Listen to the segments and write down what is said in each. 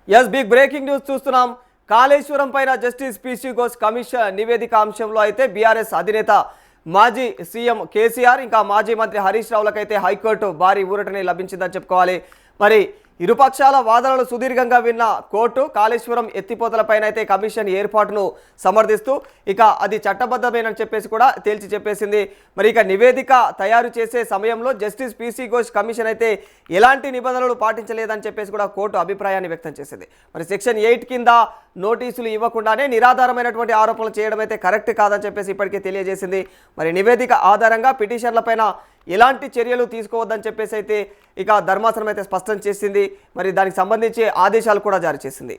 Yes big breaking news చూస్తున్నాం. కాళేశ్వరం పైన justice PC Ghosh commission నివేదిక అంశంలో అయితే బీఆర్ఎస్ అధినేత మాజీ సీఎం కేసీఆర్ ఇంకా మాజీ మంత్రి హరీష్ రావులకైతే హైకోర్టు భారీ ఊరటనే లభించిందని చెప్పుకోవాలి. మరి ఇరుపక్షాల వాదనలు సుదీర్ఘంగా విన్న కోర్టు కాళేశ్వరం ఎత్తిపోతలపైన అయితే కమిషన్ ఏర్పాటును సమర్థిస్తూ ఇక అది చట్టబద్ధమేనని చెప్పేసి కూడా తేల్చి చెప్పేసింది. మరి ఇక నివేదిక తయారు చేసే సమయంలో జస్టిస్ పీసీ ఘోష్ కమిషన్ అయితే ఎలాంటి నిబంధనలు పాటించలేదని చెప్పేసి కూడా కోర్టు అభిప్రాయాన్ని వ్యక్తం చేసింది. మరి సెక్షన్ 8 కింద నోటీసులు ఇవ్వకుండానే నిరాధారమైనటువంటి ఆరోపణలు చేయడం అయితే కరెక్ట్ కాదని చెప్పేసి ఇప్పటికే తెలియజేసింది. మరి నివేదిక ఆధారంగా పిటిషన్లపైన ఎలాంటి చర్యలు తీసుకోవద్దని చెప్పేసి అయితే ఇక ధర్మాసనం అయితే స్పష్టం చేసింది. మరి దానికి సంబంధించి ఆదేశాలు కూడా జారీ చేసింది.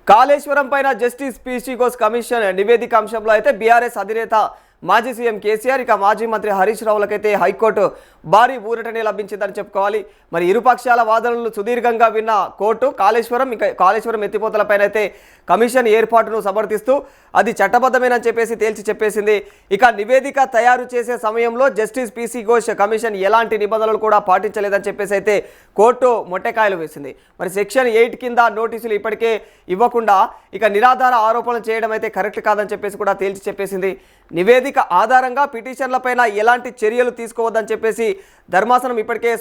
కాళేశ్వరం పైన జస్టిస్ పీసీ ఘోష్ కమిషన్ నివేదిక అంశంలో అయితే బీఆర్ఎస్ అధినేత మాజీ సీఎం కేసీఆర్ ఇక మాజీ మంత్రి హరీష్ రావులకైతే హైకోర్టు భారీ ఊరటనే లభించిందని చెప్పుకోవాలి. మరి ఇరుపక్షాల వాదనలు సుదీర్ఘంగా విన్న కోర్టు కాళేశ్వరం ఎత్తిపోతలపైన అయితే కమిషన్ ఏర్పాటును సమర్థిస్తూ అది చట్టబద్ధమేనని చెప్పేసి తేల్చి చెప్పేసింది. ఇక నివేదిక తయారు చేసే సమయంలో జస్టిస్ పీసీ ఘోష్ కమిషన్ ఎలాంటి నిబంధనలు కూడా పాటించలేదని చెప్పేసి అయితే కోర్టు మొట్టెకాయలు వేసింది. మరి సెక్షన్ 8 కింద నోటీసులు ఇప్పటికే ఇవ్వకుండా ఇక నిరాధార ఆరోపణలు చేయడం అయితే కరెక్ట్ కాదని చెప్పేసి కూడా తేల్చి చెప్పేసింది. నివేదిక ఆధారంగా పిటిషన్లపైన ఎలాంటి చర్యలు తీసుకోవద్దని చెప్పేసి ధర్మాసనం ఇప్పటికే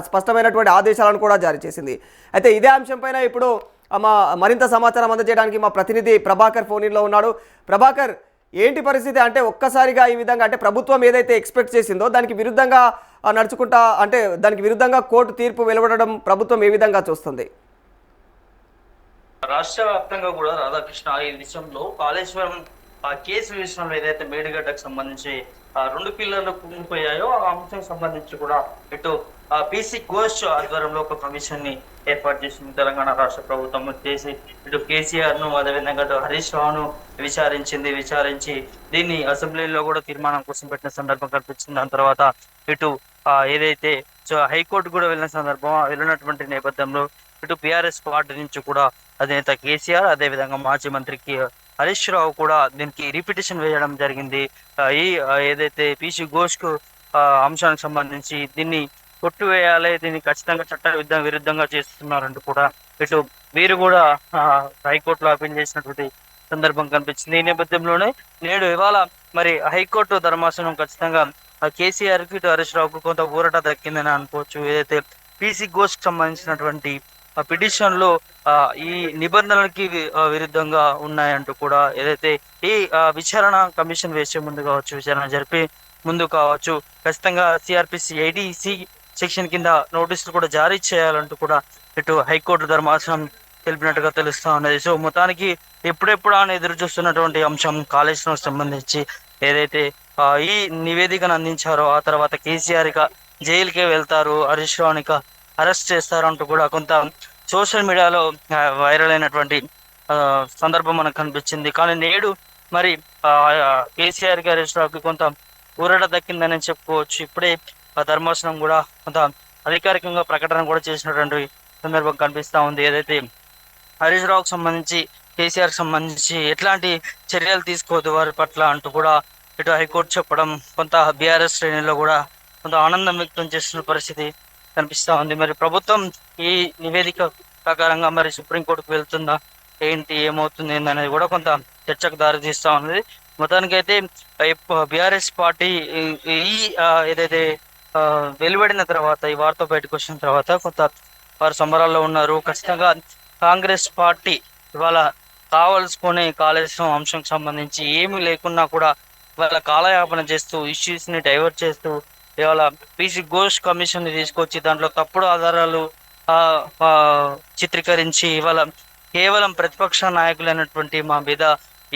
స్పష్టమైనటువంటి ఆదేశాలను కూడా జారీ చేసింది. అయితే ఇదే అంశంపైన ఇప్పుడు మరింత సమాచారం అందజేయడానికి మా ప్రతినిధి ప్రభాకర్ ఫోన్ ఇన్లో ఉన్నాడు. ప్రభాకర్, ఏంటి పరిస్థితి? అంటే ఒక్కసారిగా ఈ విధంగా అంటే ప్రభుత్వం ఏదైతే ఎక్స్పెక్ట్ చేసిందో దానికి విరుద్ధంగా దానికి విరుద్ధంగా కోర్టు తీర్పు వెలువడడం ప్రభుత్వం ఏ విధంగా చూస్తుంది? రాష్ట్ర వ్యాప్తంగా కూడా రాధాకృష్ణ ఈ విషయంలో కాళేశ్వరం కేసు విషయంలో ఏదైతే మేడిగడ్డకు సంబంధించి 2 పిల్లర్లు కుంగిపోయాయో ఆ అంశం సంబంధించి కూడా ఇటు పీసీ ఘోష్ ఆధ్వర్యంలో ఒక కమిషన్ ని ఏర్పాటు చేసింది తెలంగాణ రాష్ట్ర ప్రభుత్వం చేసి ఇటు కేసీఆర్ ను అదేవిధంగా హరీష్ రావును విచారించి దీన్ని అసెంబ్లీలో కూడా తీర్మానం కోసం పెట్టిన సందర్భం కనిపించింది. దాని తర్వాత ఇటు ఏదైతే హైకోర్టు కూడా వెళ్ళినటువంటి నేపథ్యంలో ఇటు బీఆర్ఎస్ పార్టీ నుంచి కూడా అధినేత కేసీఆర్ అదేవిధంగా మాజీ మంత్రికి హరీష్ రావు కూడా దీనికి రిపిటిషన్ వేయడం జరిగింది. ఏదైతే పీసీ ఘోష్ కు అంశానికి సంబంధించి దీన్ని కొట్టువేయాలి, దీన్ని ఖచ్చితంగా చట్ట విరుద్ధంగా చేస్తున్నారంటూ కూడా ఇటు వీరు కూడా హైకోర్టులో అప్పీల్ చేసినటువంటి సందర్భం కనిపించింది. ఈ నేపథ్యంలోనే నేడు ఇవాళ మరి హైకోర్టు ధర్మాసనం ఖచ్చితంగా కేసీఆర్ కి ఇటు హరీష్ రావుకు కొంత ఊరట దక్కిందని అనుకోవచ్చు. ఏదైతే పీసీ ఘోష్ కి సంబంధించినటువంటి పిటిషన్లు ఈ నిబంధనలకి విరుద్ధంగా ఉన్నాయంటూ కూడా ఏదైతే ఈ విచారణ కమిషన్ వేసే ముందు కావచ్చు, విచారణ జరిపే ముందు కావచ్చు, ఖచ్చితంగా సిఆర్పిసి 80C సెక్షన్ కింద నోటీసులు కూడా జారీ చేయాలంటూ కూడా ఇటు హైకోర్టు ధర్మాసనం తెలిపినట్టుగా తెలుస్తా ఉన్నది. సో మొత్తానికి ఎప్పుడెప్పుడు అని ఎదురు చూస్తున్నటువంటి అంశం కాళేశ్వరం సంబంధించి ఏదైతే ఈ నివేదికను అందించారో ఆ తర్వాత కేసీఆర్ ఇక జైలుకే వెళ్తారు, హరీష్ రావుని అరెస్ట్ చేస్తారంటూ కూడా కొంత సోషల్ మీడియాలో వైరల్ అయినటువంటి సందర్భం మనకు కనిపించింది. కానీ నేడు మరి కేసీఆర్ కి హరీష్ రావుకి కొంత ఊరట దక్కిందని చెప్పుకోవచ్చు. ఇప్పుడే ధర్మాసనం కూడా కొంత అధికారికంగా ప్రకటన కూడా చేసినటువంటి సందర్భం కనిపిస్తా ఉంది. ఏదైతే హరీష్ రావుకు సంబంధించి కేసీఆర్ కి సంబంధించి ఎట్లాంటి చర్యలు తీసుకోవద్దు వారి పట్ల అంటూ కూడా ఇటు హైకోర్టు చెప్పడం కొంత బీఆర్ఎస్ శ్రేణిలో కూడా కొంత ఆనందం వ్యక్తం చేస్తున్న పరిస్థితి కనిపిస్తా ఉంది. మరి ప్రభుత్వం ఈ నివేదిక ప్రకారంగా మరి సుప్రీంకోర్టుకు వెళ్తుందా, ఏమవుతుంది అనేది కూడా కొంత చర్చకు దారి తీస్తా ఉన్నది. మొత్తానికైతే బీఆర్ఎస్ పార్టీ ఈ ఏదైతే వెలువడిన తర్వాత ఈ వార్త బయటకు వచ్చిన తర్వాత కొంత వారు సంబరాల్లో ఉన్నారు. ఖచ్చితంగా కాంగ్రెస్ పార్టీ ఇవాళ కావలసుకునే కాళేశ్వరం అంశంకి సంబంధించి ఏమీ లేకున్నా కూడా ఇవాళ కాలయాపన చేస్తూ ఇష్యూస్ ని డైవర్ట్ చేస్తూ ఇవాళ పీసీ ఘోష్ కమిషన్ ని తీసుకొచ్చి దాంట్లో తప్పుడు ఆధారాలు చిత్రీకరించి ఇవాళ కేవలం ప్రతిపక్ష నాయకులైనటువంటి మా మీద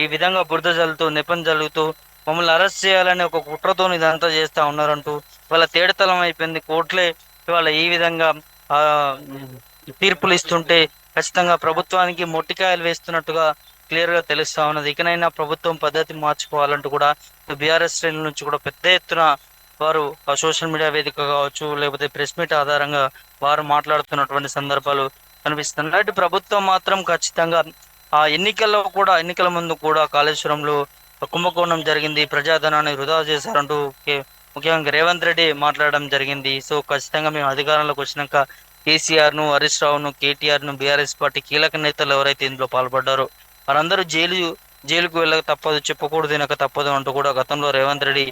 ఈ విధంగా బురద జల్లుతూ నెపం జల్లుతూ మమ్మల్ని అరెస్ట్ చేయాలని ఒక కుట్రతో ఇదంతా చేస్తా ఉన్నారంటూ ఇవాళ తేడతలం అయిపోయింది. కోర్టులే ఇవాళ ఈ విధంగా తీర్పులు ఇస్తుంటే ఖచ్చితంగా ప్రభుత్వానికి మొట్టికాయలు వేస్తున్నట్టుగా క్లియర్ గా తెలుస్తా ఉన్నది. ఇకనైనా ప్రభుత్వం పద్ధతి మార్చుకోవాలంటూ కూడా బీఆర్ఎస్ శ్రేణుల నుంచి కూడా పెద్ద ఎత్తున వారు సోషల్ మీడియా వేదిక కావచ్చు, లేకపోతే ప్రెస్ మీట్ ఆధారంగా వారు మాట్లాడుతున్నటువంటి సందర్భాలు కనిపిస్తున్నాయి. అటు ప్రభుత్వం మాత్రం ఖచ్చితంగా ఎన్నికల ముందు కూడా కాళేశ్వరంలో కుంభకోణం జరిగింది, ప్రజాధనాన్ని వృధా చేశారంటూ ముఖ్యంగా రేవంత్ రెడ్డి మాట్లాడడం జరిగింది. సో ఖచ్చితంగా మేము అధికారంలోకి వచ్చినాక కేసీఆర్ ను, హరీష్ రావును, కేటీఆర్ ను, బీఆర్ఎస్ పార్టీ కీలక నేతలు ఎవరైతే ఇందులో పాల్పడ్డారో వారందరూ జైలుకు వెళ్ళక తప్పదు, చెప్పకూడదు తినక తప్పదు అంటూ కూడా గతంలో రేవంత్ రెడ్డి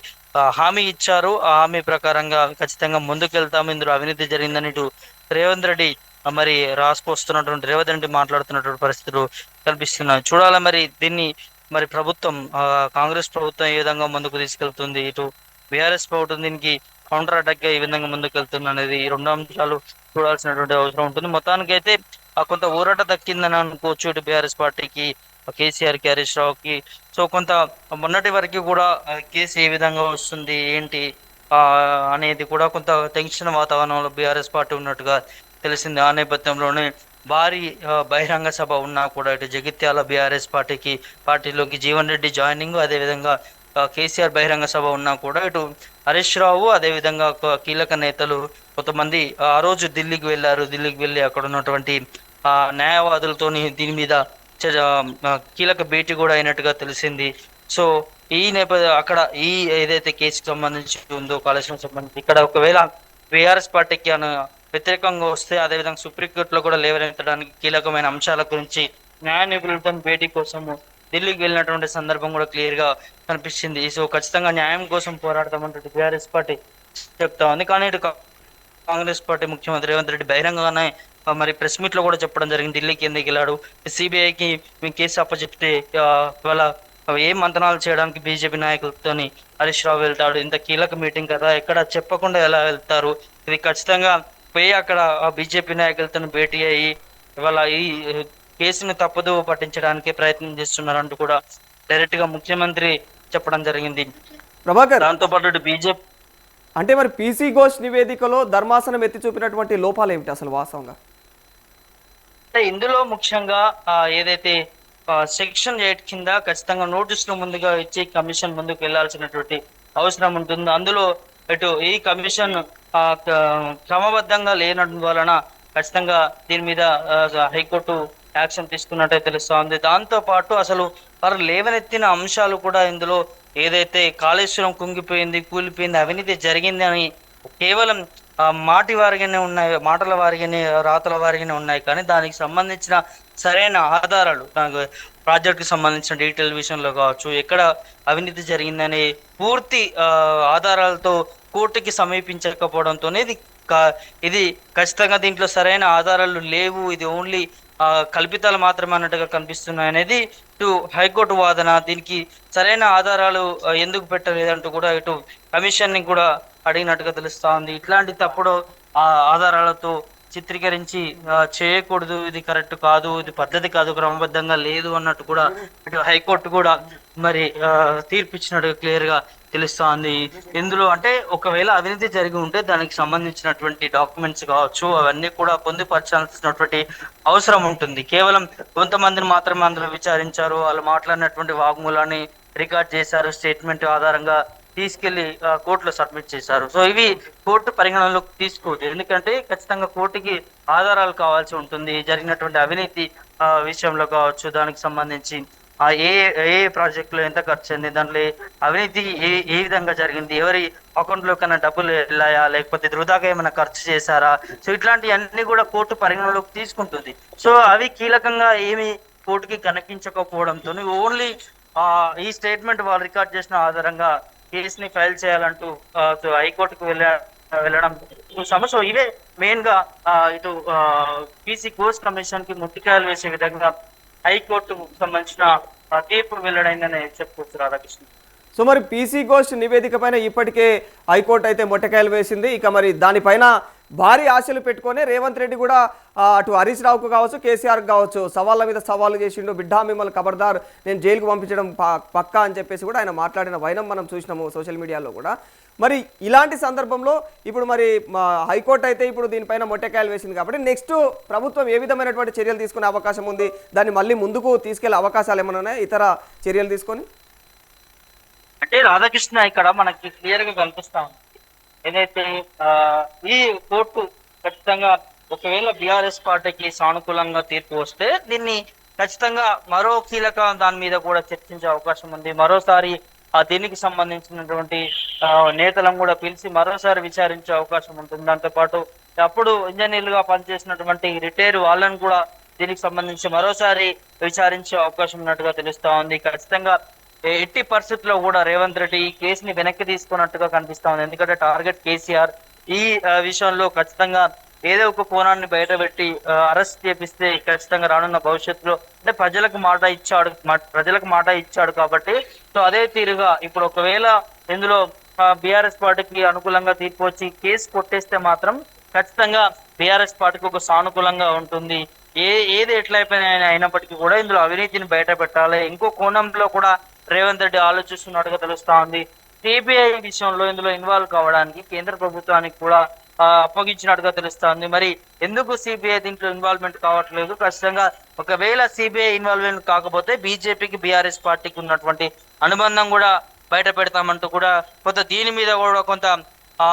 హామీ ఇచ్చారు. ఆ హామీ ప్రకారంగా ఖచ్చితంగా ముందుకెళ్తాము, ఇందులో అవినీతి జరిగిందని ఇటు రేవంత్ రెడ్డి మరి రేవంత్ రెడ్డి మాట్లాడుతున్నటువంటి పరిస్థితులు కనిపిస్తున్నాయి. చూడాలి మరి దీన్ని మరి ప్రభుత్వం కాంగ్రెస్ ప్రభుత్వం ఏ విధంగా ముందుకు తీసుకెళ్తుంది, ఇటు బీఆర్ఎస్ ప్రభుత్వం దీనికి కౌంటర్ అటాక్ గా ఏ విధంగా ముందుకెళ్తుంది అనేది ఈ రెండు అంశాలు చూడాల్సినటువంటి అవసరం ఉంటుంది. మొత్తానికి అయితే కొంత ఊరట దక్కిందని అనుకోవచ్చు ఇటు బీఆర్ఎస్ పార్టీకి, కేసీఆర్ కి, హరీష్ రావుకి. సో కొంత మొన్నటి వరకు కూడా కేసు ఏ విధంగా వస్తుంది ఏంటి అనేది కూడా కొంత టెన్షన్ వాతావరణంలో బీఆర్ఎస్ పార్టీ ఉన్నట్టుగా తెలిసింది. ఆ నేపథ్యంలోనే భారీ బహిరంగ సభ ఉన్నా కూడా ఇటు జగిత్యాల బీఆర్ఎస్ పార్టీలోకి జీవన్ రెడ్డి జాయినింగ్, అదేవిధంగా కేసీఆర్ బహిరంగ సభ ఉన్నా కూడా ఇటు హరీష్ రావు, అదేవిధంగా కీలక నేతలు కొంతమంది ఆ రోజు ఢిల్లీకి వెళ్ళి అక్కడ ఉన్నటువంటి న్యాయవాదులతోని దీని మీద కీలక భేటీ కూడా అయినట్టుగా తెలిసింది. సో ఈ నేపథ్యం అక్కడ ఏదైతే కేసుకు సంబంధించి ఉందో, కాళేశ్వరం సంబంధించి ఇక్కడ ఒకవేళ బీఆర్ఎస్ పార్టీకి వ్యతిరేకంగా వస్తే అదేవిధంగా సుప్రీంకోర్టులో కూడా లేవనెత్తడానికి కీలకమైన అంశాల గురించి న్యాయ నిపుణులతో భేటీ కోసం ఢిల్లీకి వెళ్ళినటువంటి సందర్భం కూడా క్లియర్ గా కనిపించింది. సో ఖచ్చితంగా న్యాయం కోసం పోరాడతామంటే బీఆర్ఎస్ పార్టీ చెప్తా ఉంది. కానీ ఇటు కాంగ్రెస్ పార్టీ ముఖ్యమంత్రి రేవంత్ రెడ్డి బహిరంగంగానే మరి ప్రెస్ మీట్ లో కూడా చెప్పడం జరిగింది, ఢిల్లీకి ఎందుకు వెళ్ళాడు, సిబిఐకి మేము కేసు అప్పచెప్తే ఇవాళ ఏం మంతనాలు చేయడానికి బీజేపీ నాయకులతోని హరీష్ రావు వెళ్తాడు, ఇంత కీలక మీటింగ్ కదా, ఎక్కడ చెప్పకుండా ఎలా వెళ్తారు, ఇది ఖచ్చితంగా పోయి అక్కడ బీజేపీ నాయకులతో భేటీ అయ్యి ఇవాళ ఈ కేసును తప్పుదో పట్టించడానికి ప్రయత్నం చేస్తున్నారంటూ కూడా డైరెక్ట్ గా ముఖ్యమంత్రి చెప్పడం జరిగింది. ప్రభాకర్, దాంతో పాటు బీజేపీ అంటే మరి పీసీ ఘోష్ నివేదికలో ధర్మాసనం ఎత్తి చూపినటువంటి లోపాలు ఏమిటి అసలు వాస్తవంగా? అంటే ఇందులో ముఖ్యంగా ఏదైతే సెక్షన్ 8 కింద ఖచ్చితంగా నోటీసులు ముందుగా ఇచ్చి కమిషన్ ముందుకు వెళ్లాల్సినటువంటి అవసరం ఉంటుంది. అందులో ఇటు ఈ కమిషన్ క్రమబద్ధంగా లేనందు వలన ఖచ్చితంగా దీని మీద హైకోర్టు యాక్షన్ తీసుకున్నట్టే తెలుస్తా ఉంది. దాంతో పాటు అసలు వారు లేవనెత్తిన అంశాలు కూడా ఇందులో ఏదైతే కాళేశ్వరం కుంగిపోయింది, కూలిపోయింది, అవినీతి జరిగింది అని కేవలం మాటల వారిగానే రాతల వారిగానే ఉన్నాయి. కానీ దానికి సంబంధించిన సరైన ఆధారాలు, ప్రాజెక్ట్ కి సంబంధించిన డీటెయిల్ విషయంలో కావచ్చు, ఎక్కడ అవినీతి జరిగిందనే పూర్తి ఆధారాలతో కోర్టుకి సమీపించకపోవడంతోనే ఇది ఖచ్చితంగా దీంట్లో సరైన ఆధారాలు లేవు, ఇది ఓన్లీ కల్పితాలు మాత్రమే అన్నట్టుగా కనిపిస్తున్నాయి అనేది ఇటు హైకోర్టు వాదన. దీనికి సరైన ఆధారాలు ఎందుకు పెట్టలేదంటూ కూడా ఇటు కమిషన్ ని కూడా అడిగినట్టుగా తెలుస్తా ఉంది. ఇట్లాంటి తప్పుడు ఆధారాలతో చిత్రీకరించి చేయకూడదు, ఇది కరెక్ట్ కాదు, ఇది పద్ధతి కాదు, క్రమబద్ధంగా లేదు అన్నట్టు కూడా ఇటు హైకోర్టు కూడా మరి తీర్పిచ్చినట్టుగా క్లియర్ గా తెలుస్తా ఉంది. ఇందులో అంటే ఒకవేళ అవినీతి జరిగి ఉంటే దానికి సంబంధించినటువంటి డాక్యుమెంట్స్ కావచ్చు అవన్నీ కూడా పొందుపరచాల్సినటువంటి అవసరం ఉంటుంది. కేవలం కొంతమందిని మాత్రమే అందులో విచారించారు, వాళ్ళు మాట్లాడినటువంటి వాగ్మూలాన్ని రికార్డ్ చేశారు, స్టేట్మెంట్ ఆధారంగా తీసుకెళ్లి కోర్టులో సబ్మిట్ చేశారు. సో ఇవి కోర్టు పరిగణనలోకి తీసుకోవద్దు, ఎందుకంటే ఖచ్చితంగా కోర్టుకి ఆధారాలు కావాల్సి ఉంటుంది. జరిగినటువంటి అవినీతి విషయంలో కావచ్చు, దానికి సంబంధించి ఏ ఏ ప్రాజెక్టులో ఎంత ఖర్చు అయింది, దాంట్లో అవినీతి ఏ విధంగా జరిగింది, ఎవరి అకౌంట్ లో కన్నా డబ్బులు వెళ్ళాయా, లేకపోతే వృధాగా ఏమైనా ఖర్చు చేశారా, సో ఇట్లాంటి అన్ని కూడా కోర్టు పరిగణలోకి తీసుకుంటుంది. సో అవి కీలకంగా ఏమి కోర్టుకి కనిపించకపోవడంతో ఓన్లీ ఈ స్టేట్మెంట్ వాళ్ళు రికార్డ్ చేసిన ఆధారంగా కేసుని ఫైల్ చేయాలంటూ హైకోర్టుకు వెళ్ళడం చూసాము. సో ఇవే మెయిన్ గా ఇటు పీసీ ఘోష్ కమిషన్ కి ముట్టికాయలు వేసే విధంగా హైకోర్టుకు సంబంధించిన తీర్పు వెల్లడైందని చెప్పుకోవచ్చు రాధాకృష్ణ. సో మరి పీసీ ఘోష్ నివేదిక పైన ఇప్పటికే హైకోర్టు అయితే మొట్టకాయలు వేసింది. ఇక మరి దానిపైన భారీ ఆశలు పెట్టుకొని రేవంత్ రెడ్డి కూడా అటు హరీష్ రావుకు కావచ్చు, కేసీఆర్కి కావచ్చు సవాళ్ళ మీద సవాళ్ళు చేసిండు. బిడ్డా మిమ్మల్ని ఖబర్దార్, నేను జైలుకు పంపించడం పక్కా అని చెప్పేసి కూడా ఆయన మాట్లాడిన వైనం మనం చూసినాము సోషల్ మీడియాలో కూడా. మరి ఇలాంటి సందర్భంలో ఇప్పుడు మరి హైకోర్టు అయితే ఇప్పుడు దీనిపైన మొట్టకాయలు వేసింది కాబట్టి నెక్స్ట్ ప్రభుత్వం ఏ విధమైనటువంటి చర్యలు తీసుకునే అవకాశం ఉంది? దాన్ని మళ్ళీ ముందుకు తీసుకెళ్లే అవకాశాలు ఏమైనా ఉన్నాయి ఇతర చర్యలు తీసుకొని? అంటే రాధాకృష్ణ ఇక్కడ మనకి క్లియర్ గా కనిపిస్తా ఉంది, ఏదైతే ఆ ఈ కోర్టు ఖచ్చితంగా ఒకవేళ బీఆర్ఎస్ పార్టీకి సానుకూలంగా తీర్పు వస్తే దీన్ని ఖచ్చితంగా మరో కీలక దాని మీద కూడా చర్చించే అవకాశం ఉంది. మరోసారి దీనికి సంబంధించినటువంటి ఆ, నేతలను కూడా పిలిచి మరోసారి విచారించే అవకాశం ఉంటుంది. దాంతో పాటు అప్పుడు ఇంజనీర్లుగా పనిచేసినటువంటి రిటైర్ వాళ్ళని కూడా దీనికి సంబంధించి మరోసారి విచారించే అవకాశం ఉన్నట్టుగా తెలుస్తా ఉంది. ఖచ్చితంగా ఎట్టి పరిస్థితుల్లో కూడా రేవంత్ రెడ్డి ఈ కేసుని వెనక్కి తీసుకున్నట్టుగా కనిపిస్తా ఉంది. ఎందుకంటే టార్గెట్ కేసీఆర్ ఈ విషయంలో ఖచ్చితంగా ఏదో ఒక కోణాన్ని బయటపెట్టి అరెస్ట్ చేపిస్తే ఖచ్చితంగా రానున్న భవిష్యత్తులో అంటే ప్రజలకు మాట ఇచ్చాడు కాబట్టి సో అదే తీరుగా ఇప్పుడు ఒకవేళ ఇందులో బీఆర్ఎస్ పార్టీకి అనుకూలంగా తీర్పు వచ్చి కేసు కొట్టేస్తే మాత్రం ఖచ్చితంగా బీఆర్ఎస్ పార్టీకి ఒక సానుకూలంగా ఉంటుంది. ఏది అయినప్పటికీ కూడా ఇందులో అవినీతిని బయట పెట్టాలి. ఇంకో కోణంలో కూడా రేవంత్ రెడ్డి ఆలోచిస్తున్నట్టుగా తెలుస్తా ఉంది. సిబిఐ విషయంలో ఇందులో ఇన్వాల్వ్ కావడానికి కేంద్ర ప్రభుత్వానికి కూడా అప్పగించినట్టుగా తెలుస్తా ఉంది. మరి ఎందుకు సిబిఐ దీంట్లో ఇన్వాల్వ్మెంట్ కావట్లేదు? ఖచ్చితంగా ఒకవేళ సిబిఐ ఇన్వాల్వ్మెంట్ కాకపోతే బీజేపీకి బీఆర్ఎస్ పార్టీకి ఉన్నటువంటి అనుబంధం కూడా బయట పెడతామంటూ కూడా దీని మీద కూడా కొంత ఆ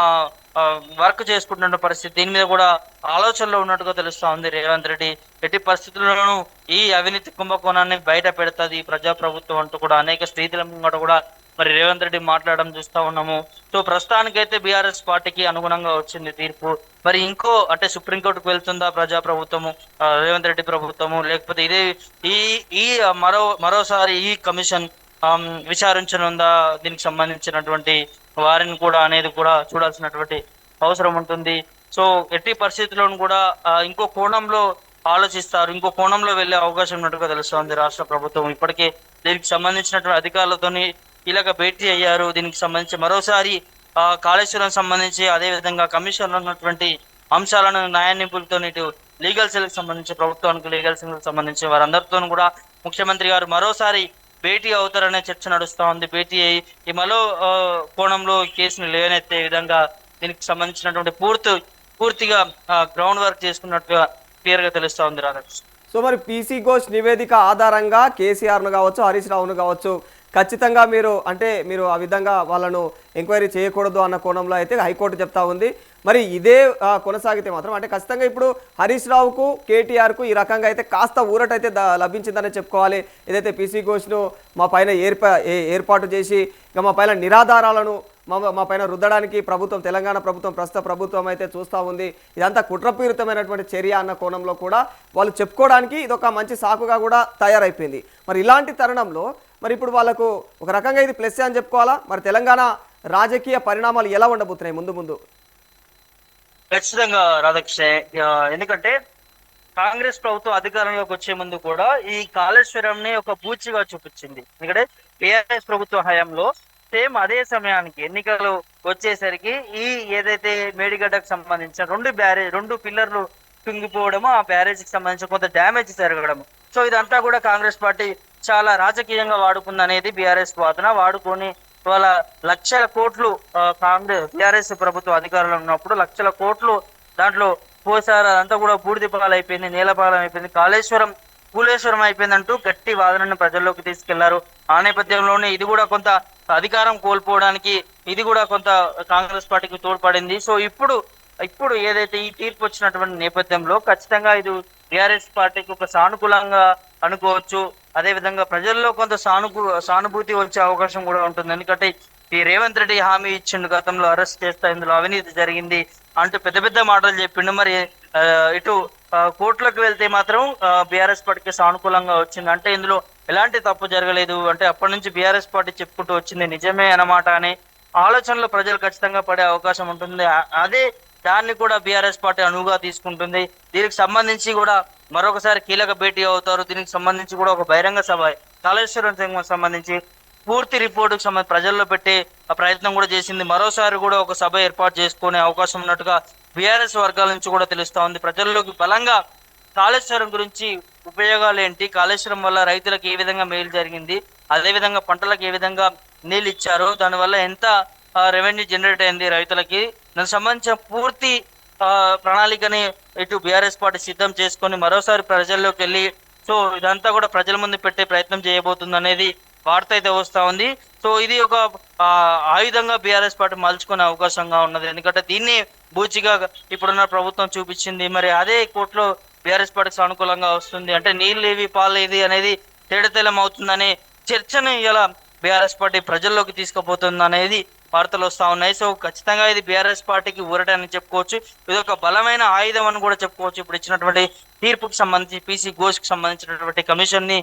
వర్క్ చేసుకుంటున్న పరిస్థితి, దీని మీద కూడా ఆలోచనలో ఉన్నట్టుగా తెలుస్తా ఉంది రేవంత్ రెడ్డి. ఎట్టి పరిస్థితుల్లోనూ ఈ అవినీతి కుంభకోణాన్ని బయట పెడతాది ప్రజాప్రభుత్వం అంటూ కూడా అనేక స్త్రీల ముంగట కూడా మరి రేవంత్ రెడ్డి మాట్లాడడం చూస్తా ఉన్నాము. సో ప్రస్తుతానికైతే బీఆర్ఎస్ పార్టీకి అనుగుణంగా వచ్చింది తీర్పు. మరి ఇంకో అంటే సుప్రీంకోర్టుకు వెళ్తుందా ప్రజాప్రభుత్వము, రేవంత్ రెడ్డి ప్రభుత్వము, లేకపోతే ఇదే ఈ ఈ మరోసారి ఈ కమిషన్ విచారించనుందా దీనికి సంబంధించినటువంటి వారిని కూడా అనేది కూడా చూడాల్సినటువంటి అవసరం ఉంటుంది. సో ఎట్టి పరిస్థితుల్లోనూ కూడా ఇంకో కోణంలో ఆలోచిస్తారు, ఇంకో కోణంలో వెళ్లే అవకాశం ఉన్నట్టుగా తెలుస్తోంది రాష్ట్ర ప్రభుత్వం. ఇప్పటికే దీనికి సంబంధించినటువంటి అధికారులతోని కీలక భేటీ అయ్యారు. దీనికి సంబంధించి మరోసారి కాళేశ్వరం సంబంధించి అదే విధంగా కమిషన్లో ఉన్నటువంటి అంశాలను న్యాయ నిపుణులతో ఇటు లీగల్ సెల్ కి సంబంధించి ప్రభుత్వానికి లీగల్ సెల్ కి సంబంధించి వారందరితో కూడా ముఖ్యమంత్రి గారు మరోసారి భేటీ అవుతారనే చర్చ నడుస్తా ఉంది. భేటీ అయ్యి ఈ మరో కోణంలో కేసును లేవనెత్తే విధంగా దీనికి సంబంధించినటువంటి పూర్తిగా గ్రౌండ్ వర్క్ చేసుకున్నట్టుగా క్లియర్ గా తెలుస్తా ఉంది రాధాకృష్ణ. సో మరి పీసీ ఘోష్ నివేదిక ఆధారంగా కేసీఆర్ను కావచ్చు, హరీష్ రావును కావచ్చు, ఖచ్చితంగా మీరు ఆ విధంగా వాళ్ళను ఎంక్వైరీ చేయకూడదు అన్న కోణంలో అయితే హైకోర్టు చెప్తా ఉంది. మరి ఇదే కొనసాగితే మాత్రం అంటే ఖచ్చితంగా ఇప్పుడు హరీష్ రావుకు, కేటీఆర్కు ఈ రకంగా అయితే కాస్త ఊరటైతే లభించిందని చెప్పుకోవాలి. ఏదైతే పీసీ ఘోష్ను మా పైన ఏర్పాటు చేసి ఇక మా పైన నిరాధారాలను మా పైన రుద్దడానికి తెలంగాణ ప్రభుత్వం, ప్రస్తుత ప్రభుత్వం అయితే చూస్తూ ఉంది. ఇదంతా కుట్రపూరితమైనటువంటి చర్య అన్న కోణంలో కూడా వాళ్ళు చెప్పుకోవడానికి ఇదొక మంచి సాకుగా కూడా తయారైపోయింది. మరి ఇలాంటి తరుణంలో మరి ఇప్పుడు వాళ్ళకు ఒక రకంగా ఇది ప్లస్ అని చెప్పుకోవాలా? మరి తెలంగాణ రాజకీయ పరిణామాలు ఎలా ఉండబోతున్నాయి ముందు? ఖచ్చితంగా రాధాకృష్ణ, ఎందుకంటే కాంగ్రెస్ ప్రభుత్వం అధికారంలోకి వచ్చే ముందు కూడా ఈ కాళేశ్వరం ని ఒక బూచిగా చూపించింది. ఎందుకంటే టిఆర్ఎస్ ప్రభుత్వ హయాంలో సేమ్ అదే సమయానికి ఎన్నికలు వచ్చేసరికి ఈ ఏదైతే మేడిగడ్డకు సంబంధించిన రెండు పిల్లర్లు కుంగిపోవడము, ఆ బ్యారేజ్ కి సంబంధించిన కొంత డ్యామేజ్ జరగడము, సో ఇదంతా కూడా కాంగ్రెస్ పార్టీ చాలా రాజకీయంగా వాడుకుంది అనేది బీఆర్ఎస్ వాదన. వాడుకొని వాళ్ళ లక్షల కోట్లు బీఆర్ఎస్ ప్రభుత్వం అధికారంలో ఉన్నప్పుడు లక్షల కోట్లు దాంట్లో పోసారు. అదంతా కూడా బూడిదపాలు అయిపోయింది, నేలపాలం అయిపోయింది, కూలేశ్వరం అయిపోయిందంటూ గట్టి వాదనను ప్రజల్లోకి తీసుకెళ్లారు. ఆ నేపథ్యంలోనే ఇది కూడా కొంత అధికారం కోల్పోవడానికి ఇది కూడా కొంత కాంగ్రెస్ పార్టీకి తోడ్పడింది. సో ఇప్పుడు ఏదైతే ఈ తీర్పు వచ్చినటువంటి నేపథ్యంలో ఖచ్చితంగా ఇది టిఆర్ఎస్ పార్టీకి ఒక సానుకూలంగా అనుకోవచ్చు. అదే విధంగా ప్రజల్లో కొంత సానుభూతి వచ్చే అవకాశం కూడా ఉంటుంది. ఎందుకంటే ఈ రేవంత్ రెడ్డి హామీ ఇచ్చిండు, గతంలో అరెస్ట్ చేస్తా, ఇందులో అవినీతి జరిగింది అంటూ పెద్ద మాటలు చెప్పిండు. మరి ఇటు కోర్టులకు వెళ్తే మాత్రం బీఆర్ఎస్ పార్టీకి సానుకూలంగా వచ్చింది. అంటే ఇందులో ఎలాంటి తప్పు జరగలేదు, అంటే అప్పటి నుంచి బీఆర్ఎస్ పార్టీ చెప్పుకుంటూ వచ్చింది నిజమే అన్నమాట అనే ఆలోచనలో ప్రజలు ఖచ్చితంగా పడే అవకాశం ఉంటుంది. అదే దాన్ని కూడా బీఆర్ఎస్ పార్టీ అనువుగా తీసుకుంటుంది. దీనికి సంబంధించి కూడా మరొకసారి కీలక భేటీ అవుతారు. దీనికి సంబంధించి కూడా ఒక బహిరంగ సభ కాళేశ్వరం సంబంధించి పూర్తి రిపోర్టుకు సంబంధించి ప్రజల్లో పెట్టే ప్రయత్నం కూడా చేసింది. మరోసారి కూడా ఒక సభ ఏర్పాటు చేసుకునే అవకాశం ఉన్నట్టుగా బీఆర్ఎస్ వర్గాల నుంచి కూడా తెలుస్తా ఉంది. ప్రజల్లోకి బలంగా కాళేశ్వరం గురించి ఉపయోగాలు ఏంటి, కాళేశ్వరం వల్ల రైతులకు ఏ విధంగా మేలు జరిగింది, అదేవిధంగా పంటలకు ఏ విధంగా నీళ్ళు ఇచ్చారు, దానివల్ల ఎంత రెవెన్యూ జనరేట్ అయింది రైతులకి, దానికి సంబంధించిన పూర్తి ప్రణాళికని ఇటు బీఆర్ఎస్ పార్టీ సిద్ధం చేసుకొని మరోసారి ప్రజల్లోకి వెళ్ళి సో ఇదంతా కూడా ప్రజల ముందు పెట్టే ప్రయత్నం చేయబోతుంది అనేది వార్త అయితే వస్తా ఉంది. సో సో ఇది ఒక ఆయుధంగా బీఆర్ఎస్ పార్టీ మలుచుకునే అవకాశంగా ఉన్నది. ఎందుకంటే దీన్ని బూచిగా ఇప్పుడున్న ప్రభుత్వం చూపించింది. మరి అదే కోర్టులో బీఆర్ఎస్ పార్టీకి అనుకూలంగా వస్తుంది అంటే నీళ్ళు ఏవి పాలు ఏది అనేది తేడతెల్లం అవుతుందనే చర్చను ఇలా బీఆర్ఎస్ పార్టీ ప్రజల్లోకి తీసుకుపోతుంది అనేది వార్తలు వస్తా ఉన్నాయి. సో ఖచ్చితంగా ఇది బీఆర్ఎస్ పార్టీకి ఊరట అని చెప్పుకోవచ్చు. ఇది ఒక బలమైన ఆయుధం అని కూడా చెప్పుకోవచ్చు. ఇప్పుడు ఇచ్చినటువంటి తీర్పుకి సంబంధించి పీసీ ఘోష్కి సంబంధించినటువంటి కమిషన్ ని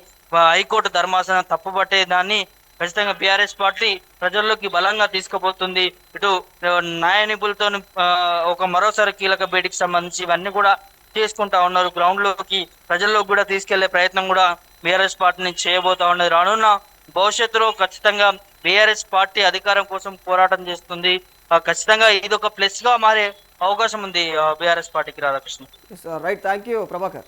హైకోర్టు ధర్మాసనం తప్పుపట్టే దాన్ని ఖచ్చితంగా బీఆర్ఎస్ పార్టీ ప్రజల్లోకి బలంగా తీసుకుపోతుంది. ఇటు న్యాయ నిపుణులతో ఒక మరోసారి కీలక భేటీకి సంబంధించి ఇవన్నీ కూడా చేసుకుంటా ఉన్నారు. గ్రౌండ్ లోకి ప్రజల్లోకి కూడా తీసుకెళ్లే ప్రయత్నం కూడా బీఆర్ఎస్ పార్టీని చేయబోతా ఉన్నది. రానున్న భవిష్యత్తులో ఖచ్చితంగా బీఆర్ఎస్ పార్టీ అధికారం కోసం పోరాటం చేస్తుంది. ఖచ్చితంగా ఇది ఒక ప్లస్ గా మారే అవకాశం ఉంది బీఆర్ఎస్ పార్టీకి. Radhakrishna. Right, thank you Prabhakar.